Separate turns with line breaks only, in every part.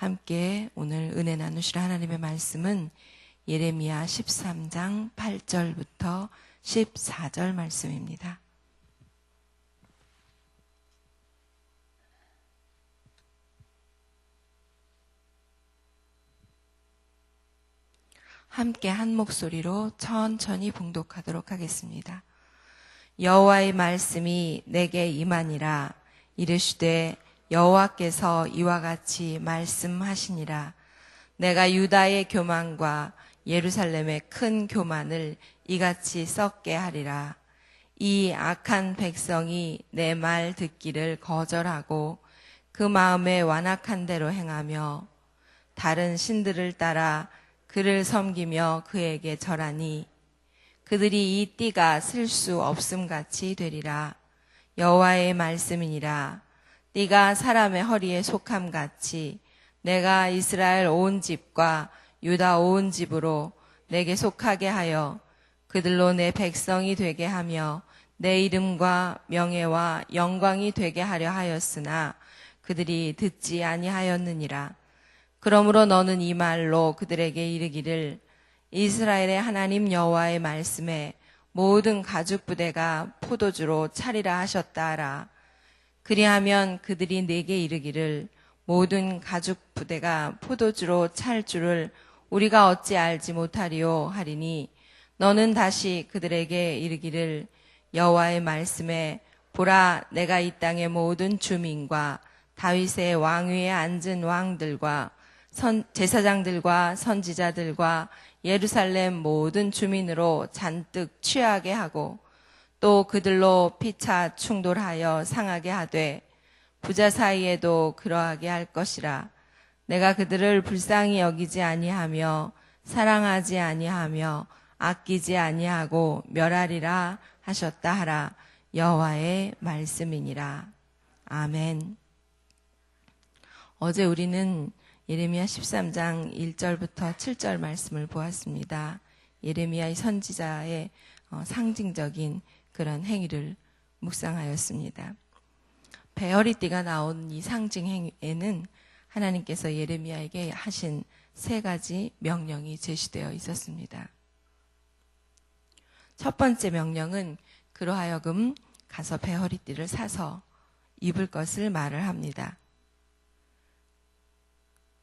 함께 오늘 은혜 나누실 하나님의 말씀은 예레미야 13장 8절부터 14절 말씀입니다. 함께 한 목소리로 천천히 봉독하도록 하겠습니다. 여호와의 말씀이 내게 임하니라. 이르시되 여호와께서 이와 같이 말씀하시니라. 내가 유다의 교만과 예루살렘의 큰 교만을 이같이 썩게 하리라. 이 악한 백성이 내 말 듣기를 거절하고 그 마음에 완악한 대로 행하며 다른 신들을 따라 그를 섬기며 그에게 절하니 그들이 이 띠가 쓸 수 없음같이 되리라. 여호와의 말씀이니라. 띠가 사람의 허리에 속함같이 내가 이스라엘 온 집과 유다 온 집으로 내게 속하게 하여 그들로 내 백성이 되게 하며 내 이름과 명예와 영광이 되게 하려 하였으나 그들이 듣지 아니하였느니라. 그러므로 너는 이 말로 그들에게 이르기를 이스라엘의 하나님 여호와의 말씀에 모든 가죽 부대가 포도주로 차리라 하셨다 하라. 그리하면 그들이 내게 이르기를 모든 가죽 부대가 포도주로 찰 줄을 우리가 어찌 알지 못하리요 하리니 너는 다시 그들에게 이르기를 여호와의 말씀에 보라 내가 이 땅의 모든 주민과 다윗의 왕위에 앉은 왕들과 제사장들과 선지자들과 예루살렘 모든 주민으로 잔뜩 취하게 하고 또 그들로 피차 충돌하여 상하게 하되 부자 사이에도 그러하게 할 것이라. 내가 그들을 불쌍히 여기지 아니하며 사랑하지 아니하며 아끼지 아니하고 멸하리라 하셨다 하라. 여호와의 말씀이니라. 아멘. 어제 우리는 예레미야 13장 1절부터 7절 말씀을 보았습니다. 예레미야의 선지자의 상징적인 그런 행위를 묵상하였습니다. 배어리띠가 나온 이 상징 행위에는 하나님께서 예레미야에게 하신 세 가지 명령이 제시되어 있었습니다. 첫 번째 명령은 그로 하여금 가서 배어리띠를 사서 입을 것을 말을 합니다.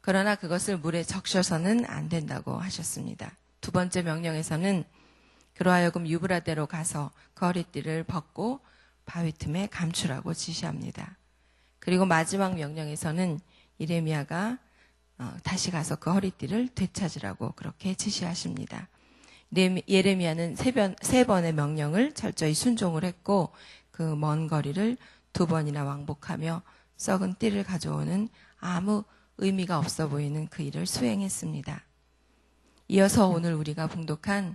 그러나 그것을 물에 적셔서는 안 된다고 하셨습니다. 두 번째 명령에서는 그로 하여금 유브라데로 가서 그 허리띠를 벗고 바위 틈에 감추라고 지시합니다. 그리고 마지막 명령에서는 예레미야가 다시 가서 그 허리띠를 되찾으라고 그렇게 지시하십니다. 예레미야는 세 번의 명령을 철저히 순종을 했고 그 먼 거리를 2번이나 왕복하며 썩은 띠를 가져오는 아무 의미가 없어 보이는 그 일을 수행했습니다. 이어서 오늘 우리가 봉독한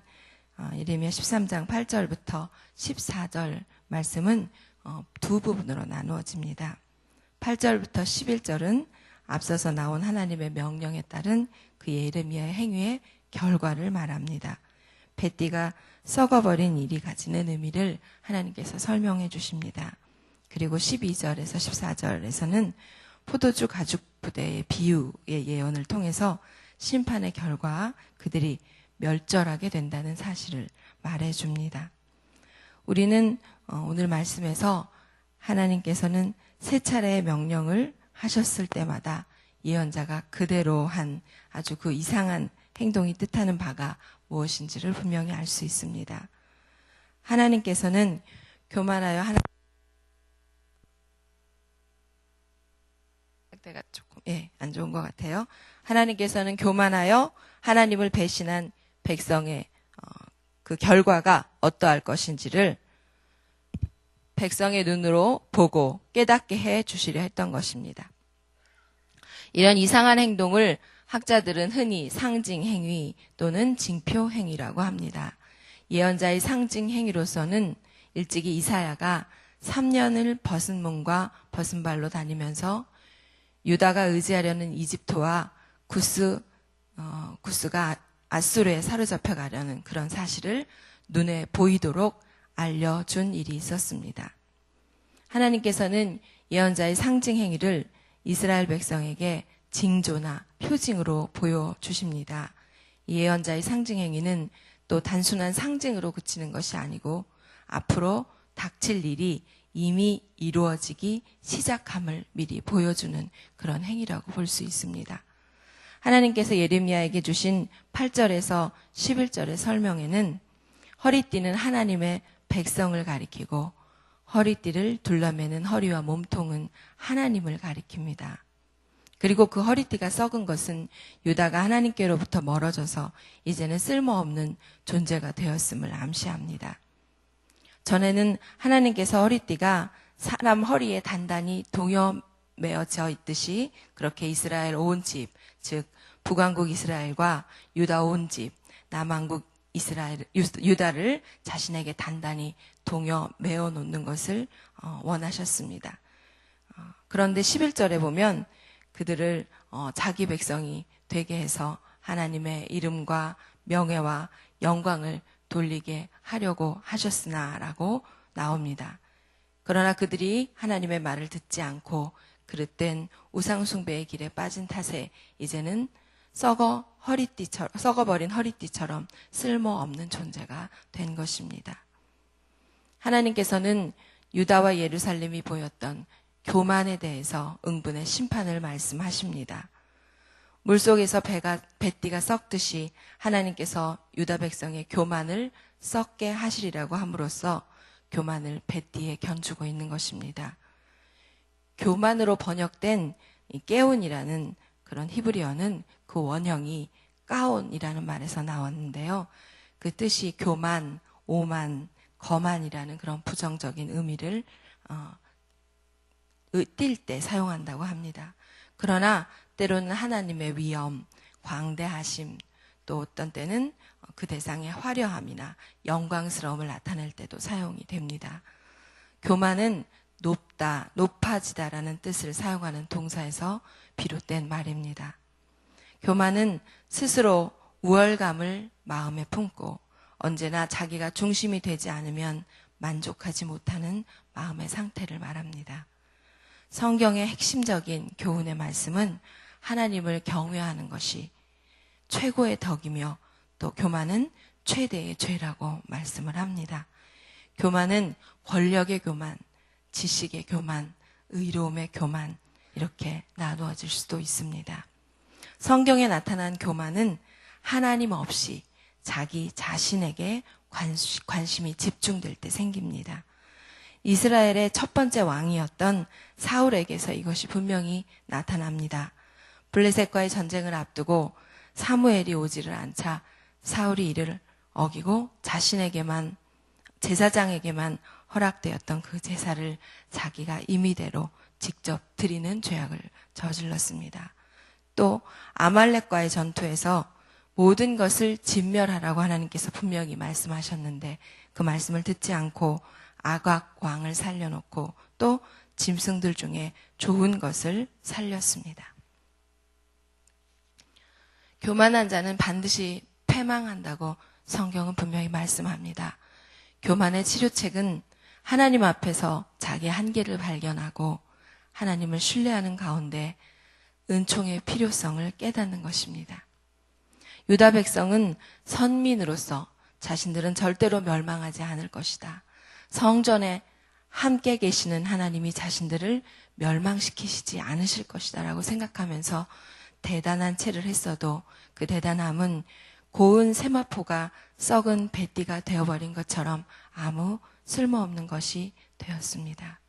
예레미야 13장 8절부터 14절 말씀은 두 부분으로 나누어집니다. 8절부터 11절은 앞서서 나온 하나님의 명령에 따른 그 예레미야의 행위의 결과를 말합니다. 뱃띠가 썩어버린 일이 가지는 의미를 하나님께서 설명해 주십니다. 그리고 12절에서 14절에서는 포도주 가죽 부대의 비유의 예언을 통해서 심판의 결과 그들이 멸절하게 된다는 사실을 말해줍니다. 우리는 오늘 말씀에서 하나님께서는 세 차례의 명령을 하셨을 때마다 예언자가 그대로 한 아주 그 이상한 행동이 뜻하는 바가 무엇인지를 분명히 알 수 있습니다. 하나님께서는 교만하여 때가 조금 안 좋은 것 같아요. 하나님께서는 교만하여 하나님을 배신한 백성의 그 결과가 어떠할 것인지를 백성의 눈으로 보고 깨닫게 해 주시려 했던 것입니다. 이런 이상한 행동을 학자들은 흔히 상징 행위 또는 징표 행위라고 합니다. 예언자의 상징 행위로서는 일찍이 이사야가 3년을 벗은 몸과 벗은 발로 다니면서 유다가 의지하려는 이집트와 구스가 아수르에 사로잡혀 가려는 그런 사실을 눈에 보이도록 알려준 일이 있었습니다. 하나님께서는 예언자의 상징 행위를 이스라엘 백성에게 징조나 표징으로 보여주십니다. 이 예언자의 상징 행위는 또 단순한 상징으로 그치는 것이 아니고 앞으로 닥칠 일이 이미 이루어지기 시작함을 미리 보여주는 그런 행위라고 볼 수 있습니다. 하나님께서 예레미야에게 주신 8절에서 11절의 설명에는 허리띠는 하나님의 백성을 가리키고 허리띠를 둘러매는 허리와 몸통은 하나님을 가리킵니다. 그리고 그 허리띠가 썩은 것은 유다가 하나님께로부터 멀어져서 이제는 쓸모없는 존재가 되었음을 암시합니다. 전에는 하나님께서 허리띠가 사람 허리에 단단히 동여매어져 있듯이 그렇게 이스라엘 온 집, 즉 북왕국 이스라엘과 유다 온 집, 남왕국 유다를 자신에게 단단히 동여매어 놓는 것을 원하셨습니다. 그런데 11절에 보면 그들을 자기 백성이 되게 해서 하나님의 이름과 명예와 영광을 돌리게 하려고 하셨으나라고 나옵니다. 그러나 그들이 하나님의 말을 듣지 않고 그릇된 우상숭배의 길에 빠진 탓에 이제는 썩어버린 허리띠처럼 쓸모없는 존재가 된 것입니다. 하나님께서는 유다와 예루살렘이 보였던 교만에 대해서 응분의 심판을 말씀하십니다. 물속에서 배띠가 썩듯이 하나님께서 유다 백성의 교만을 썩게 하시리라고 함으로써 교만을 배띠에 견주고 있는 것입니다. 교만으로 번역된 이 깨온이라는 그런 히브리어는 그 원형이 까온이라는 말에서 나왔는데요. 그 뜻이 교만, 오만, 거만이라는 그런 부정적인 의미를 띌 때 사용한다고 합니다. 그러나 때로는 하나님의 위엄, 광대하심, 또 어떤 때는 그 대상의 화려함이나 영광스러움을 나타낼 때도 사용이 됩니다. 교만은 높다, 높아지다라는 뜻을 사용하는 동사에서 비롯된 말입니다. 교만은 스스로 우월감을 마음에 품고 언제나 자기가 중심이 되지 않으면 만족하지 못하는 마음의 상태를 말합니다. 성경의 핵심적인 교훈의 말씀은 하나님을 경외하는 것이 최고의 덕이며 또 교만은 최대의 죄라고 말씀을 합니다. 교만은 권력의 교만, 지식의 교만, 의로움의 교만 이렇게 나누어질 수도 있습니다. 성경에 나타난 교만은 하나님 없이 자기 자신에게 관심이 집중될 때 생깁니다. 이스라엘의 첫 번째 왕이었던 사울에게서 이것이 분명히 나타납니다. 블레셋과의 전쟁을 앞두고 사무엘이 오지를 않자 사울이 이를 어기고 자신에게만 제사장에게만 허락되었던 그 제사를 자기가 임의대로 직접 드리는 죄악을 저질렀습니다. 또 아말렉과의 전투에서 모든 것을 진멸하라고 하나님께서 분명히 말씀하셨는데 그 말씀을 듣지 않고 아각 왕을 살려놓고 또 짐승들 중에 좋은 것을 살렸습니다. 교만한 자는 반드시 패망한다고 성경은 분명히 말씀합니다. 교만의 치료책은 하나님 앞에서 자기의 한계를 발견하고 하나님을 신뢰하는 가운데 은총의 필요성을 깨닫는 것입니다. 유다 백성은 선민으로서 자신들은 절대로 멸망하지 않을 것이다. 성전에 함께 계시는 하나님이 자신들을 멸망시키시지 않으실 것이다 라고 생각하면서 대단한 채를 했어도 그 대단함은 고운 세마포가 썩은 배띠가 되어버린 것처럼 아무 쓸모없는 것이 되었습니다.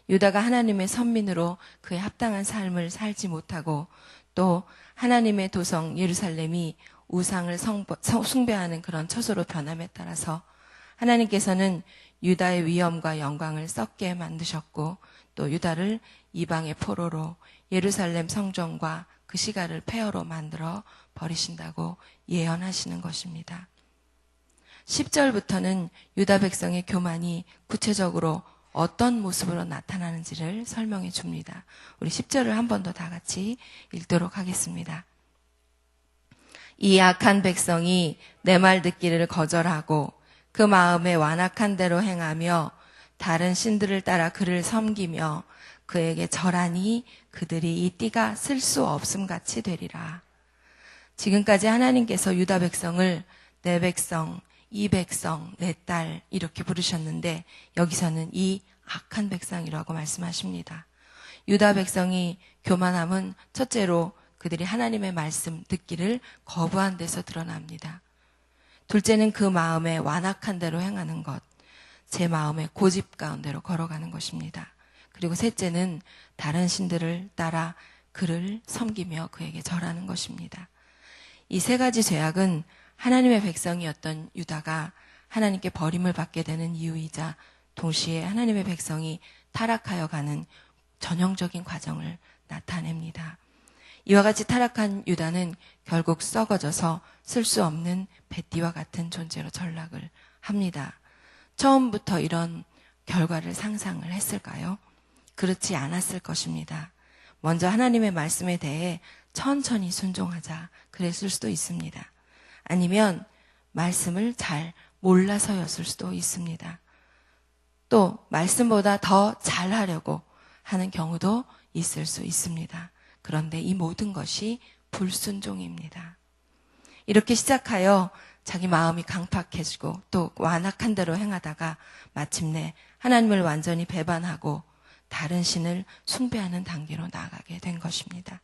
유다가 하나님의 선민으로 그에 합당한 삶을 살지 못하고 또 하나님의 도성 예루살렘이 우상을 숭배하는 그런 처소로 변함에 따라서 하나님께서는 유다의 위엄과 영광을 썩게 만드셨고 또 유다를 이방의 포로로 예루살렘 성전과 그 시가를 폐허로 만들어 버리신다고 예언하시는 것입니다. 10절부터는 유다 백성의 교만이 구체적으로 어떤 모습으로 나타나는지를 설명해 줍니다. 우리 10절을 한 번 더 다 같이 읽도록 하겠습니다. 이 악한 백성이 내 말 듣기를 거절하고 그 마음에 완악한 대로 행하며 다른 신들을 따라 그를 섬기며 그에게 절하니 그들이 이 띠가 쓸 수 없음 같이 되리라. 지금까지 하나님께서 유다 백성을 내 백성, 이 백성, 내 딸 이렇게 부르셨는데 여기서는 이 악한 백성이라고 말씀하십니다. 유다 백성이 교만함은 첫째로 그들이 하나님의 말씀 듣기를 거부한 데서 드러납니다. 둘째는 그 마음에 완악한 대로 행하는 것, 제 마음의 고집 가운데로 걸어가는 것입니다. 그리고 셋째는 다른 신들을 따라 그를 섬기며 그에게 절하는 것입니다. 이 세 가지 죄악은 하나님의 백성이었던 유다가 하나님께 버림을 받게 되는 이유이자 동시에 하나님의 백성이 타락하여 가는 전형적인 과정을 나타냅니다. 이와 같이 타락한 유다는 결국 썩어져서 쓸 수 없는 뱃띠와 같은 존재로 전락을 합니다. 처음부터 이런 결과를 상상을 했을까요? 그렇지 않았을 것입니다. 먼저 하나님의 말씀에 대해 천천히 순종하자 그랬을 수도 있습니다. 아니면 말씀을 잘 몰라서였을 수도 있습니다. 또 말씀보다 더 잘하려고 하는 경우도 있을 수 있습니다. 그런데 이 모든 것이 불순종입니다. 이렇게 시작하여 자기 마음이 강팍해지고 또 완악한 대로 행하다가 마침내 하나님을 완전히 배반하고 다른 신을 숭배하는 단계로 나아가게 된 것입니다.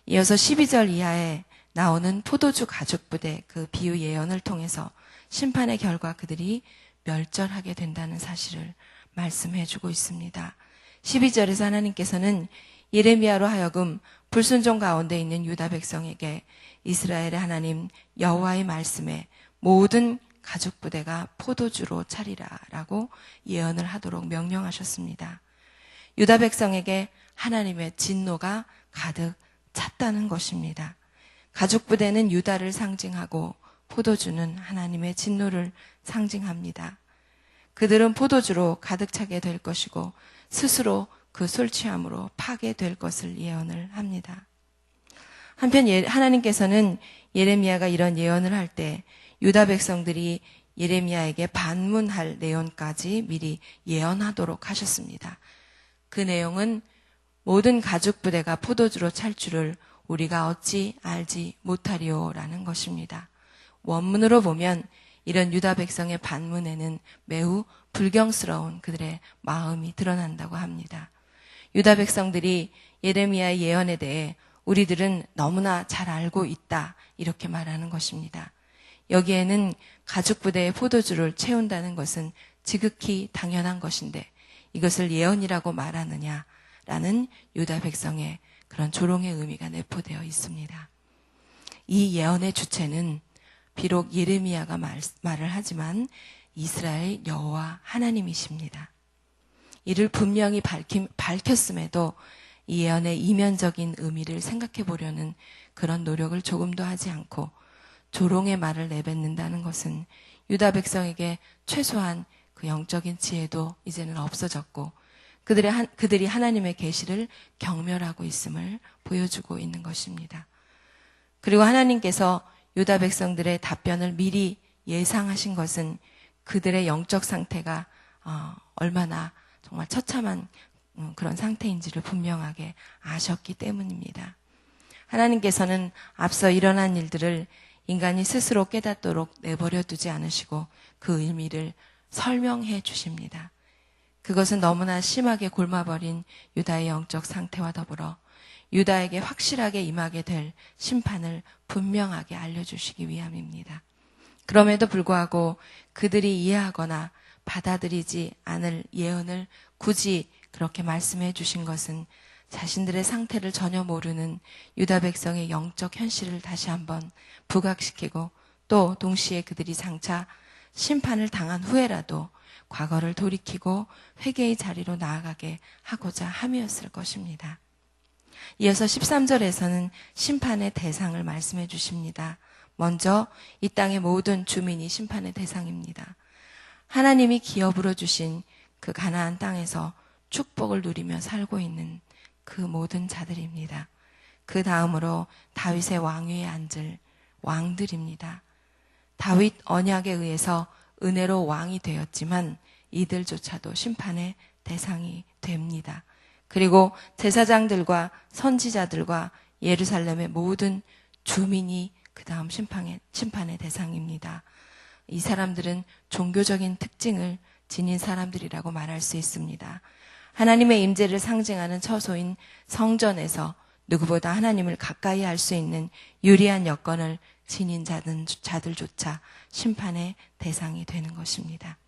이어서 12절 이하에 나오는 포도주 가죽부대 그 비유 예언을 통해서 심판의 결과 그들이 멸절하게 된다는 사실을 말씀해주고 있습니다. 12절에서 하나님께서는 예레미야로 하여금 불순종 가운데 있는 유다 백성에게 이스라엘의 하나님 여호와의 말씀에 모든 가죽 부대가 포도주로 차리라 라고 예언을 하도록 명령하셨습니다. 유다 백성에게 하나님의 진노가 가득 찼다는 것입니다. 가죽 부대는 유다를 상징하고 포도주는 하나님의 진노를 상징합니다. 그들은 포도주로 가득 차게 될 것이고 스스로 그 술 취함으로 파괴될 것을 예언을 합니다. 한편 하나님께서는 예레미야가 이런 예언을 할 때 유다 백성들이 예레미야에게 반문할 내용까지 미리 예언하도록 하셨습니다. 그 내용은 모든 가죽 부대가 포도주로 찰 줄을 우리가 어찌 알지 못하리오라는 것입니다. 원문으로 보면 이런 유다 백성의 반문에는 매우 불경스러운 그들의 마음이 드러난다고 합니다. 유다 백성들이 예레미야의 예언에 대해 우리들은 너무나 잘 알고 있다 이렇게 말하는 것입니다. 여기에는 가죽 부대의 포도주를 채운다는 것은 지극히 당연한 것인데 이것을 예언이라고 말하느냐라는 유다 백성의 그런 조롱의 의미가 내포되어 있습니다. 이 예언의 주체는 비록 예레미야가 말을 하지만 이스라엘 여호와 하나님이십니다. 이를 분명히 밝혔음에도 이 예언의 이면적인 의미를 생각해 보려는 그런 노력을 조금도 하지 않고 조롱의 말을 내뱉는다는 것은 유다 백성에게 최소한 그 영적인 지혜도 이제는 없어졌고 그들이 하나님의 계시를 경멸하고 있음을 보여주고 있는 것입니다. 그리고 하나님께서 유다 백성들의 답변을 미리 예상하신 것은 그들의 영적 상태가 얼마나 정말 처참한 그런 상태인지를 분명하게 아셨기 때문입니다. 하나님께서는 앞서 일어난 일들을 인간이 스스로 깨닫도록 내버려 두지 않으시고 그 의미를 설명해 주십니다. 그것은 너무나 심하게 골마버린 유다의 영적 상태와 더불어 유다에게 확실하게 임하게 될 심판을 분명하게 알려주시기 위함입니다. 그럼에도 불구하고 그들이 이해하거나 받아들이지 않을 예언을 굳이 그렇게 말씀해 주신 것은 자신들의 상태를 전혀 모르는 유다 백성의 영적 현실을 다시 한번 부각시키고 또 동시에 그들이 장차 심판을 당한 후에라도 과거를 돌이키고 회개의 자리로 나아가게 하고자 함이었을 것입니다. 이어서 13절에서는 심판의 대상을 말씀해 주십니다. 먼저 이 땅의 모든 주민이 심판의 대상입니다. 하나님이 기업으로 주신 그 가나안 땅에서 축복을 누리며 살고 있는 그 모든 자들입니다. 그 다음으로 다윗의 왕위에 앉을 왕들입니다. 다윗 언약에 의해서 은혜로 왕이 되었지만 이들조차도 심판의 대상이 됩니다. 그리고 제사장들과 선지자들과 예루살렘의 모든 주민이 그 다음 심판의 대상입니다. 이 사람들은 종교적인 특징을 지닌 사람들이라고 말할 수 있습니다. 하나님의 임재를 상징하는 처소인 성전에서 누구보다 하나님을 가까이 할 수 있는 유리한 여건을 지닌 자들조차 심판의 대상이 되는 것입니다.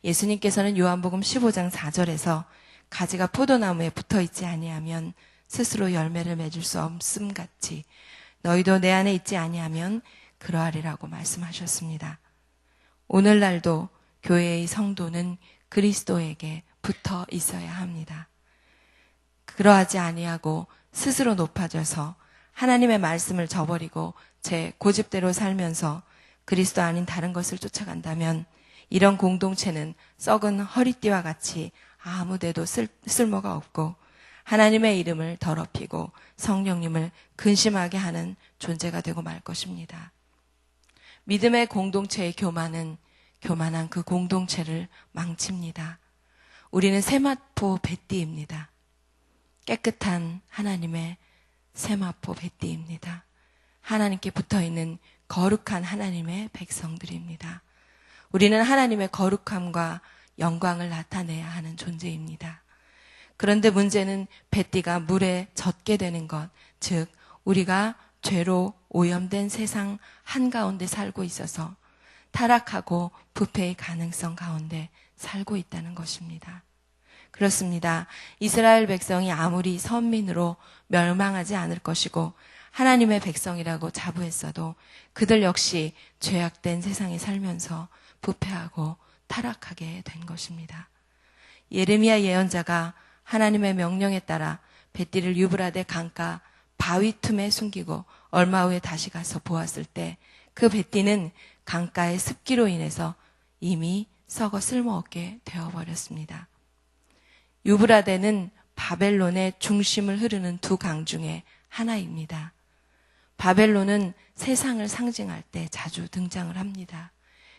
예수님께서는 요한복음 15장 4절에서 가지가 포도나무에 붙어 있지 아니하면 스스로 열매를 맺을 수 없음 같이 너희도 내 안에 있지 아니하면 그러하리라고 말씀하셨습니다. 오늘날도 교회의 성도는 그리스도에게 붙어 있어야 합니다. 그러하지 아니하고 스스로 높아져서 하나님의 말씀을 저버리고 제 고집대로 살면서 그리스도 아닌 다른 것을 쫓아간다면 이런 공동체는 썩은 허리띠와 같이 아무 데도 쓸모가 없고 하나님의 이름을 더럽히고 성령님을 근심하게 하는 존재가 되고 말 것입니다. 믿음의 공동체의 교만한 그 공동체를 망칩니다. 우리는 세마포 뱃띠입니다. 깨끗한 하나님의 세마포 뱃띠입니다. 하나님께 붙어있는 거룩한 하나님의 백성들입니다. 우리는 하나님의 거룩함과 영광을 나타내야 하는 존재입니다. 그런데 문제는 뱃띠가 물에 젖게 되는 것, 즉 우리가 죄로 오염된 세상 한가운데 살고 있어서 타락하고 부패의 가능성 가운데 살고 있다는 것입니다. 그렇습니다. 이스라엘 백성이 아무리 선민으로 멸망하지 않을 것이고 하나님의 백성이라고 자부했어도 그들 역시 죄악된 세상에 살면서 부패하고 타락하게 된 것입니다. 예레미야 예언자가 하나님의 명령에 따라 뱃띠를 유브라데 강가 바위 틈에 숨기고 얼마 후에 다시 가서 보았을 때 그 뱃띠는 강가의 습기로 인해서 이미 썩어 쓸모없게 되어버렸습니다. 유브라데는 바벨론의 중심을 흐르는 두 강 중에 하나입니다. 바벨론은 세상을 상징할 때 자주 등장을 합니다.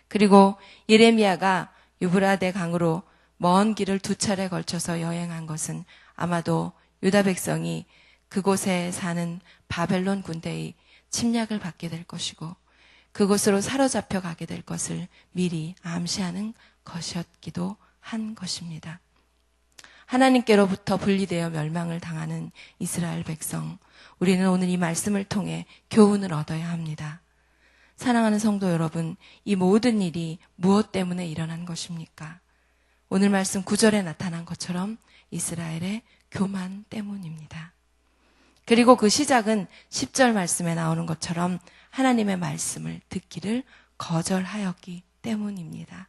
그리고 예레미야가 유브라데 강으로 먼 길을 두 차례 걸쳐서 여행한 것은 아마도 유다 백성이 그곳에 사는 바벨론 군대의 침략을 받게 될 것이고 그곳으로 사로잡혀 가게 될 것을 미리 암시하는 것이었기도 한 것입니다. 하나님께로부터 분리되어 멸망을 당하는 이스라엘 백성, 우리는 오늘 이 말씀을 통해 교훈을 얻어야 합니다. 사랑하는 성도 여러분, 이 모든 일이 무엇 때문에 일어난 것입니까? 오늘 말씀 9절에 나타난 것처럼 이스라엘의 교만 때문입니다. 그리고 그 시작은 10절 말씀에 나오는 것처럼 하나님의 말씀을 듣기를 거절하였기 때문입니다.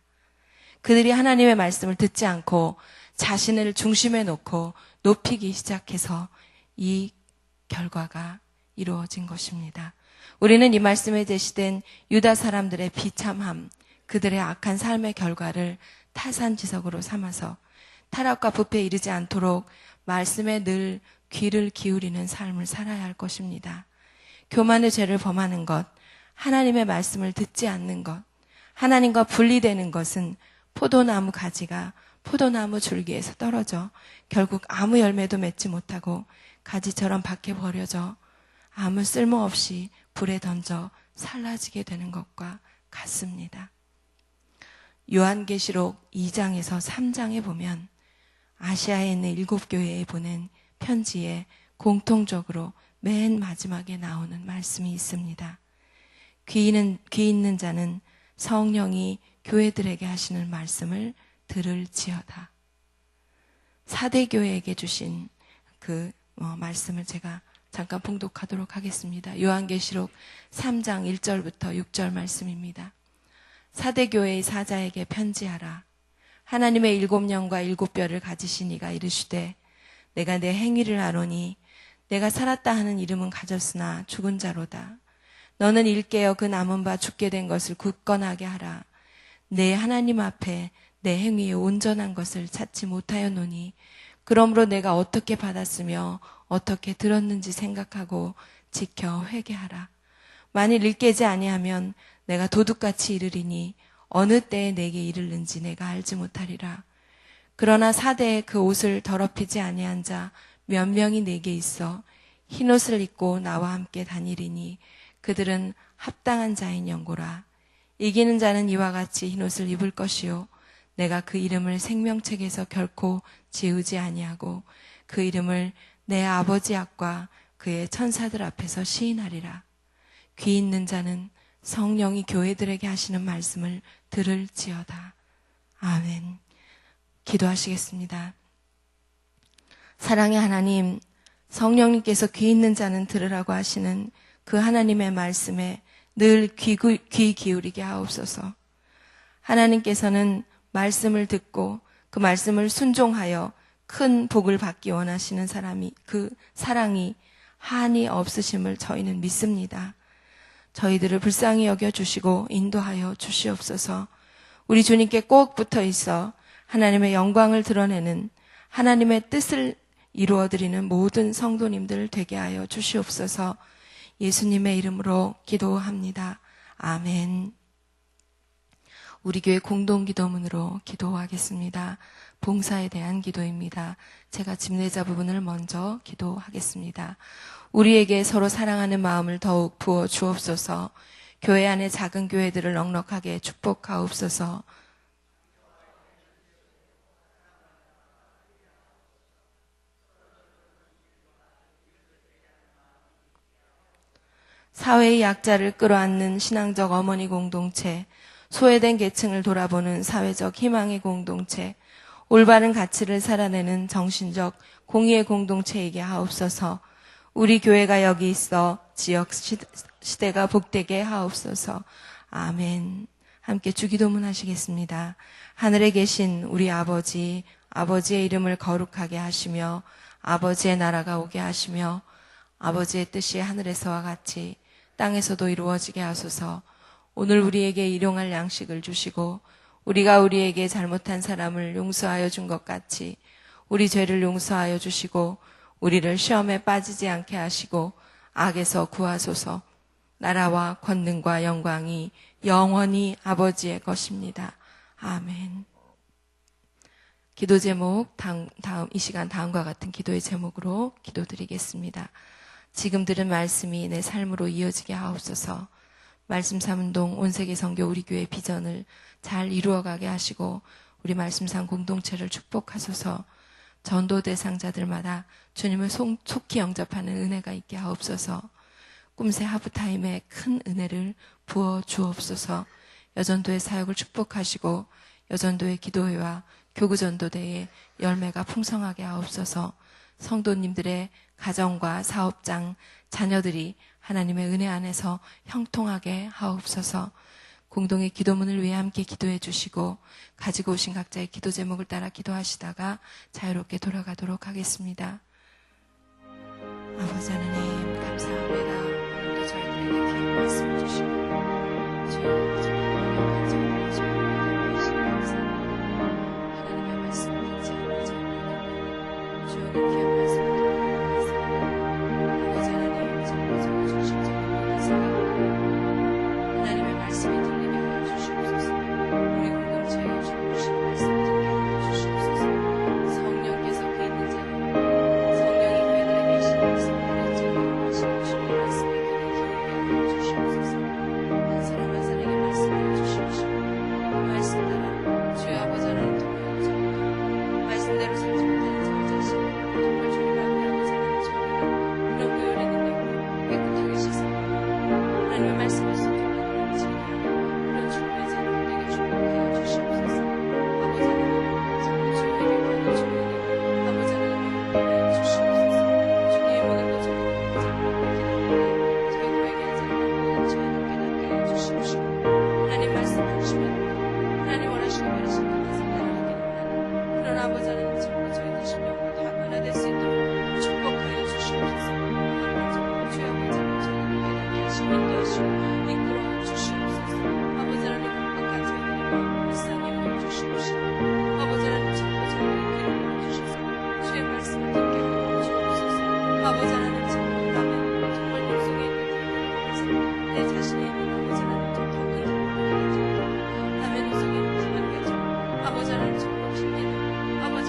그들이 하나님의 말씀을 듣지 않고 자신을 중심에 놓고 높이기 시작해서 이 결과가 이루어진 것입니다. 우리는 이 말씀에 제시된 유다 사람들의 비참함, 그들의 악한 삶의 결과를 타산지석으로 삼아서 타락과 부패에 이르지 않도록 말씀에 늘 귀를 기울이는 삶을 살아야 할 것입니다. 교만의 죄를 범하는 것, 하나님의 말씀을 듣지 않는 것, 하나님과 분리되는 것은 포도나무 가지가 포도나무 줄기에서 떨어져 결국 아무 열매도 맺지 못하고 가지처럼 밖에 버려져 아무 쓸모없이 불에 던져 살라지게 되는 것과 같습니다. 요한계시록 2장에서 3장에 보면 아시아에 있는 7교회에 보낸 편지에 공통적으로 맨 마지막에 나오는 말씀이 있습니다. 귀 있는 자는 성령이 교회들에게 하시는 말씀을 들을지어다. 4대 교회에게 주신 그 말씀을 제가 잠깐 봉독하도록 하겠습니다. 요한계시록 3장 1절부터 6절 말씀입니다. 4대 교회의 사자에게 편지하라. 하나님의 7영과 7뼈를 가지신 이가 이르시되 내가 내 행위를 아노니 내가 살았다 하는 이름은 가졌으나 죽은 자로다. 너는 일깨어 그 남은 바 죽게 된 것을 굳건하게 하라. 내 하나님 앞에 내 행위에 온전한 것을 찾지 못하였노니 그러므로 내가 어떻게 받았으며 어떻게 들었는지 생각하고 지켜 회개하라. 만일 일깨지 아니하면 내가 도둑같이 이르리니 어느 때에 내게 이르는지 내가 알지 못하리라. 그러나 사대에 그 옷을 더럽히지 아니한 자 몇 명이 내게 있어 흰옷을 입고 나와 함께 다니리니 그들은 합당한 자인 연고라. 이기는 자는 이와 같이 흰옷을 입을 것이요 내가 그 이름을 생명책에서 결코 지우지 아니하고 그 이름을 내 아버지 앞과 그의 천사들 앞에서 시인하리라. 귀 있는 자는 성령이 교회들에게 하시는 말씀을 들을지어다. 아멘. 기도하시겠습니다. 사랑의 하나님, 성령님께서 귀 있는 자는 들으라고 하시는 그 하나님의 말씀에 늘 귀 기울이게 하옵소서. 하나님께서는 말씀을 듣고 그 말씀을 순종하여 큰 복을 받기 원하시는 사람이, 그 사랑이 한이 없으심을 저희는 믿습니다. 저희들을 불쌍히 여겨주시고 인도하여 주시옵소서. 우리 주님께 꼭 붙어 있어 하나님의 영광을 드러내는 하나님의 뜻을 이루어드리는 모든 성도님들 되게 하여 주시옵소서. 예수님의 이름으로 기도합니다. 아멘. 우리 교회 공동기도문으로 기도하겠습니다. 봉사에 대한 기도입니다. 제가 집례자 부분을 먼저 기도하겠습니다. 우리에게 서로 사랑하는 마음을 더욱 부어 주옵소서. 교회 안에 작은 교회들을 넉넉하게 축복하옵소서. 사회의 약자를 끌어안는 신앙적 어머니 공동체, 소외된 계층을 돌아보는 사회적 희망의 공동체, 올바른 가치를 살아내는 정신적 공의의 공동체이게 하옵소서. 우리 교회가 여기 있어 지역 시대가 복되게 하옵소서. 아멘. 함께 주기도문 하시겠습니다. 하늘에 계신 우리 아버지, 아버지의 이름을 거룩하게 하시며 아버지의 나라가 오게 하시며 아버지의 뜻이 하늘에서와 같이 땅에서도 이루어지게 하소서. 오늘 우리에게 일용할 양식을 주시고 우리가 우리에게 잘못한 사람을 용서하여 준 것 같이 우리 죄를 용서하여 주시고 우리를 시험에 빠지지 않게 하시고 악에서 구하소서. 나라와 권능과 영광이 영원히 아버지의 것입니다. 아멘. 기도 제목 이 시간 다음과 같은 기도의 제목으로 기도드리겠습니다. 지금 들은 말씀이 내 삶으로 이어지게 하옵소서. 말씀 삼운동 온세계 선교 우리 교회 비전을 잘 이루어가게 하시고 우리 말씀상 공동체를 축복하소서. 전도 대상자들마다 주님을 속히 영접하는 은혜가 있게 하옵소서. 꿈새 하프타임에 큰 은혜를 부어 주옵소서. 여전도의 사역을 축복하시고 여전도의 기도회와 교구전도대의 열매가 풍성하게 하옵소서. 성도님들의 가정과 사업장, 자녀들이 하나님의 은혜 안에서 형통하게 하옵소서. 공동의 기도문을 위해 함께 기도해 주시고 가지고 오신 각자의 기도 제목을 따라 기도하시다가 자유롭게 돌아가도록 하겠습니다. 아버지 하나님 감사합니다. 오늘도 저희들에게 귀한 말씀 주시고 주여 하나님의 말씀을 듣지 않는 저희들에게 주여 귀한 말씀을 하나님의 말씀이 들리게 하여 주시옵소서. 우리 공동체에 주신 말씀 듣게 하여 주시옵소서. 성령께서 그 있는 자는 성령이 교회들에게 계신 말씀을 들을지어다 하시는 주의 말씀에 귀를 기울게 하여 주시옵소서. 한 사람 한 사람에게 말씀하여 주시옵시고 말씀 따라 주의 아버지 하나님 통하여 저희가 말씀대로 살지 못하는 저희 자신을 정말 주님의 아버지 하나님 저희를 그런 교회의 능력으로 깨끗하게 씻어 하나님의 말씀을 듣게 그런 주님의 자녀를 되게 축복하여 주시옵소서. 아버지 하나님 정말 주님에게 가는 주님에게 아버지 하나님을 보내어 주시옵소서. 주님의 모든 것을 저희 교회에게 하지 않는 모든 죄를 깨닫게 하여 주시옵시고 하나님 말씀 들으시면 하나님 원하시는 바라시는 뜻을 따라가기를 원하는 그런 아버지 하나님 정말 저희들 심령으로 다 변화될 수 있도록 축복하여 주시옵소서. 정말 주의 아버지 하나님 저희를 깨닫게 하시고 인도하시고 이끌어 주시옵소서. 아버지 하나님 각각 저희들의 마음을 불쌍히 여겨주시옵시고 아버지 하나님 정말 저희들의 귀를 열어주셔서 주의 말씀을 듣게 하여 주옵소서. 아버지 하나님 정말 남의 정말 눈속에 있는 내 자신에 있는 아버지 하나님 더 큰 기쁨을 가지고 남의 눈속에 있는 기분을 가지고 아버지 하나님 정말 핑계는 아버지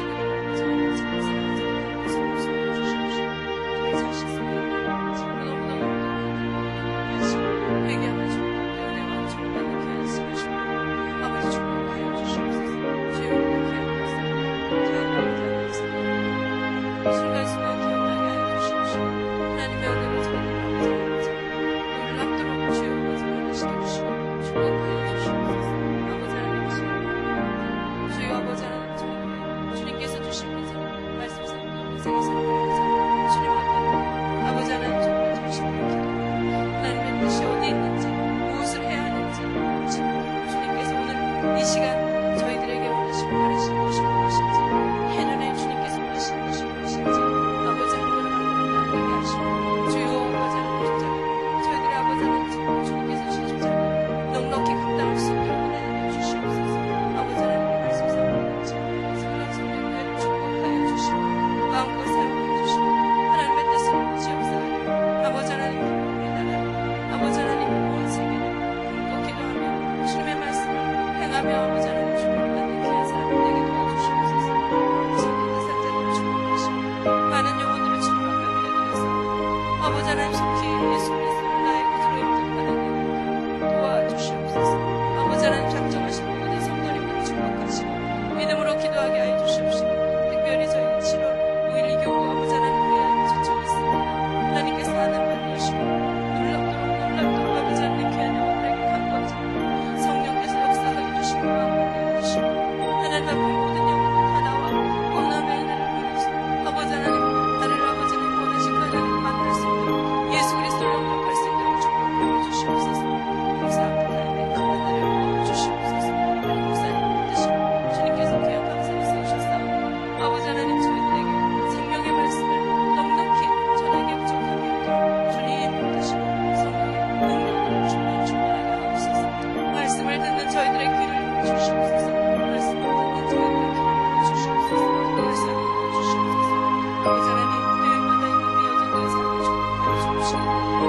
아버지 하나님 속히 예수 그리스도를 나의 구주로 인정하는 도와주시옵소서. 아버지 하나님 작정하신 모든 성도님들을 축복하시고 믿음으로 기도하게 하여 주시옵시고 특별히 저희 7월 5.12 교구 아버지 하나님 위하여 초청했습니다. 하나님께서 하는 말 여시고 놀랍도록 아버지 하나님 귀한 영혼들에게 간구하자 성령께서 역사하게 주시고 마음을 주시고 하나님 앞에 모든 영혼들 다 나와 원함의 은혜를 누리시고 아버지 하나님 나를 아버지 하나님 원하신 하나님 만날 수 있도록 예수 그리스도를 영접할 수 있도록 축복하여 주시옵소서. 감사합니다. 네, 하나님을 주시옵소서. 하나님 목사님 뜻이고 주님께서 귀한 감사를 세우셨사오니 아버지 하나님 저희들에게 생명의 말씀을 넉넉히 전하게 부족함이 없도록 주님 뜻이고 성령의 능력으로 충만하게 하옵소서. 말씀을 듣는 저희들의 귀를 열어주시옵소서. 말씀을 듣는 저희들의 귀를 열어주시옵소서. 말씀을 열어주시옵소서. 아버지 하나님 매일마다 있는 이 여정도의 삶을 축복하여 주옵시고 그